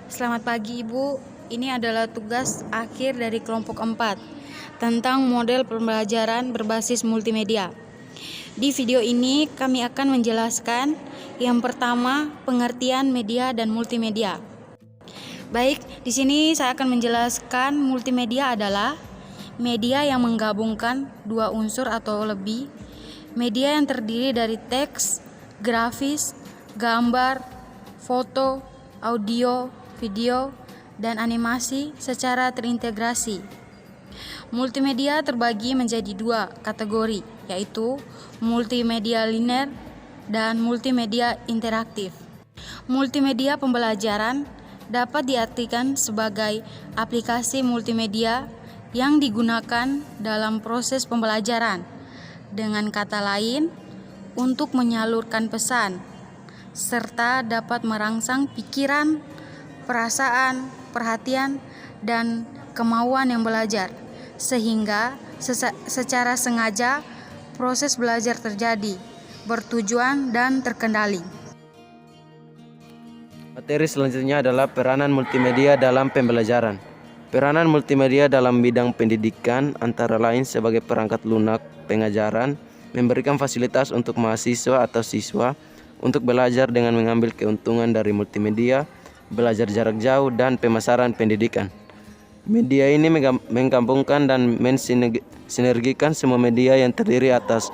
Selamat pagi Ibu, ini adalah tugas akhir dari kelompok 4 tentang model pembelajaran berbasis multimedia. Di video ini kami akan menjelaskan yang pertama pengertian media dan multimedia. Baik, di sini saya akan menjelaskan multimedia adalah media yang menggabungkan dua unsur atau lebih. Media yang terdiri dari teks, grafis, gambar, foto, audio, video, dan animasi secara terintegrasi. Multimedia terbagi menjadi dua kategori, yaitu multimedia linear dan multimedia interaktif. Multimedia pembelajaran dapat diartikan sebagai aplikasi multimedia yang digunakan dalam proses pembelajaran. Dengan kata lain, untuk menyalurkan pesan, serta dapat merangsang pikiran, perasaan, perhatian, dan kemauan yang belajar, sehingga secara sengaja proses belajar terjadi, bertujuan, dan terkendali. Materi selanjutnya adalah peranan multimedia dalam pembelajaran. Peranan multimedia dalam bidang pendidikan antara lain sebagai perangkat lunak pengajaran, memberikan fasilitas untuk mahasiswa atau siswa untuk belajar dengan mengambil keuntungan dari multimedia, belajar jarak jauh, dan pemasaran pendidikan. Media ini menggabungkan dan mensinergikan semua media yang terdiri atas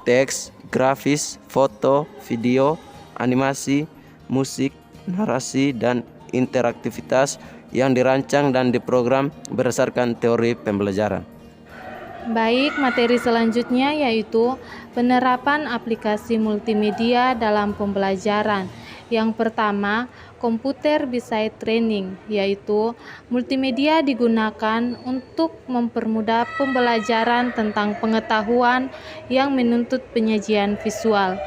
teks, grafis, foto, video, animasi, musik, narasi, dan interaktivitas yang dirancang dan diprogram berdasarkan teori pembelajaran. Baik, materi selanjutnya yaitu penerapan aplikasi multimedia dalam pembelajaran. Yang pertama, komputer beside training, yaitu multimedia digunakan untuk mempermudah pembelajaran tentang pengetahuan yang menuntut penyajian visual.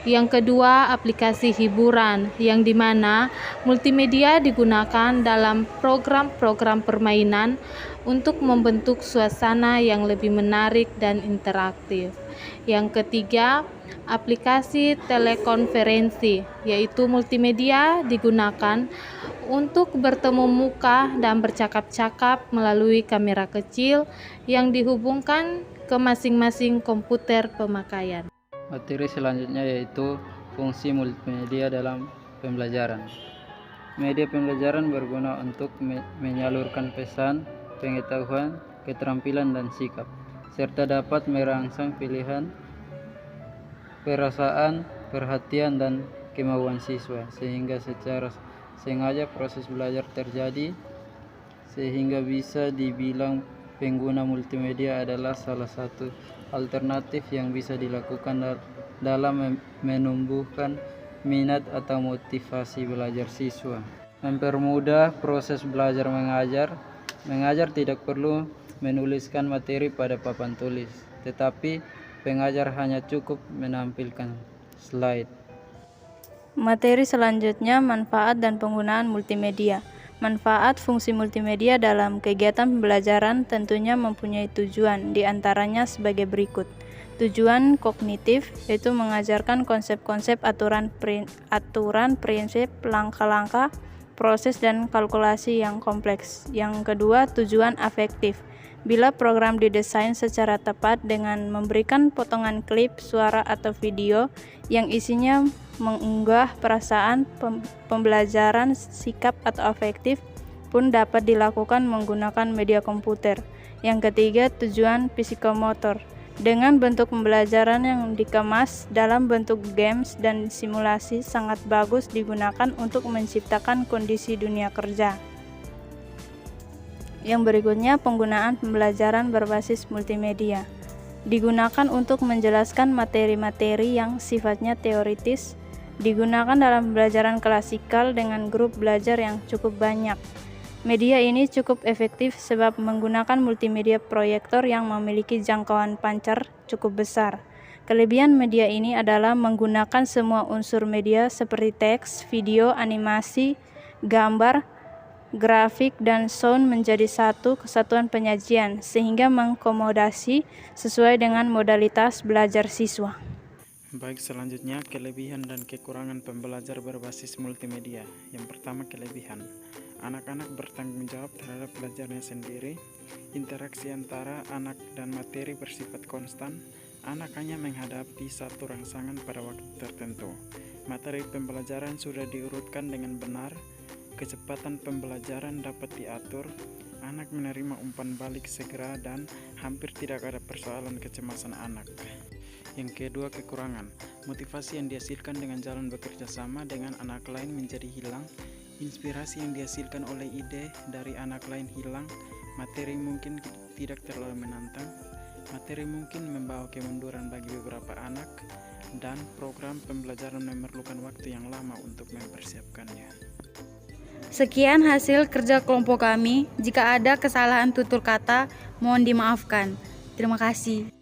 Yang kedua, aplikasi hiburan, yang dimana multimedia digunakan dalam program-program permainan untuk membentuk suasana yang lebih menarik dan interaktif. Yang ketiga, aplikasi telekonferensi, yaitu multimedia digunakan untuk bertemu muka dan bercakap-cakap melalui kamera kecil yang dihubungkan ke masing-masing komputer pemakaian. Materi selanjutnya yaitu fungsi multimedia dalam pembelajaran. Media pembelajaran berguna untuk menyalurkan pesan, pengetahuan, keterampilan, dan sikap, serta dapat merangsang pilihan, perasaan, perhatian, dan kemauan siswa, sehingga secara sengaja proses belajar terjadi, sehingga bisa dibilang pengguna multimedia adalah salah satu alternatif yang bisa dilakukan dalam menumbuhkan minat atau motivasi belajar siswa. Mempermudah proses belajar mengajar. Mengajar tidak perlu menuliskan materi pada papan tulis, tetapi pengajar hanya cukup menampilkan slide. Materi selanjutnya manfaat dan penggunaan multimedia. Manfaat fungsi multimedia dalam kegiatan pembelajaran tentunya mempunyai tujuan, diantaranya sebagai berikut. Tujuan kognitif, yaitu mengajarkan konsep-konsep aturan prinsip, langkah-langkah, proses, dan kalkulasi yang kompleks. Yang kedua, tujuan afektif. Bila program didesain secara tepat dengan memberikan potongan klip, suara, atau video yang isinya mengunggah perasaan, pembelajaran, sikap, atau afektif pun dapat dilakukan menggunakan media komputer. Yang ketiga, tujuan psikomotor. Dengan bentuk pembelajaran yang dikemas dalam bentuk games dan simulasi sangat bagus digunakan untuk menciptakan kondisi dunia kerja. Yang berikutnya, penggunaan pembelajaran berbasis multimedia. Digunakan untuk menjelaskan materi-materi yang sifatnya teoritis, digunakan dalam pembelajaran klasikal dengan grup belajar yang cukup banyak. Media ini cukup efektif sebab menggunakan multimedia proyektor yang memiliki jangkauan pancar cukup besar. Kelebihan media ini adalah menggunakan semua unsur media seperti teks, video, animasi, gambar, grafik, dan sound menjadi satu kesatuan penyajian, sehingga mengakomodasi sesuai dengan modalitas belajar siswa. Baik, selanjutnya kelebihan dan kekurangan pembelajar berbasis multimedia. Yang pertama, kelebihan. Anak-anak bertanggung jawab terhadap belajarnya sendiri. Interaksi antara anak dan materi bersifat konstan. Anak hanya menghadapi satu rangsangan pada waktu tertentu. Materi pembelajaran sudah diurutkan dengan benar. Kecepatan pembelajaran dapat diatur. Anak menerima umpan balik segera dan hampir tidak ada persoalan kecemasan anak. Yang kedua, kekurangan. Motivasi yang dihasilkan dengan jalan bekerja sama dengan anak lain menjadi hilang. Inspirasi yang dihasilkan oleh ide dari anak lain hilang. Materi mungkin tidak terlalu menantang. Materi mungkin membawa kemunduran bagi beberapa anak. Dan program pembelajaran memerlukan waktu yang lama untuk mempersiapkannya. Sekian hasil kerja kelompok kami. Jika ada kesalahan tutur kata, mohon dimaafkan. Terima kasih.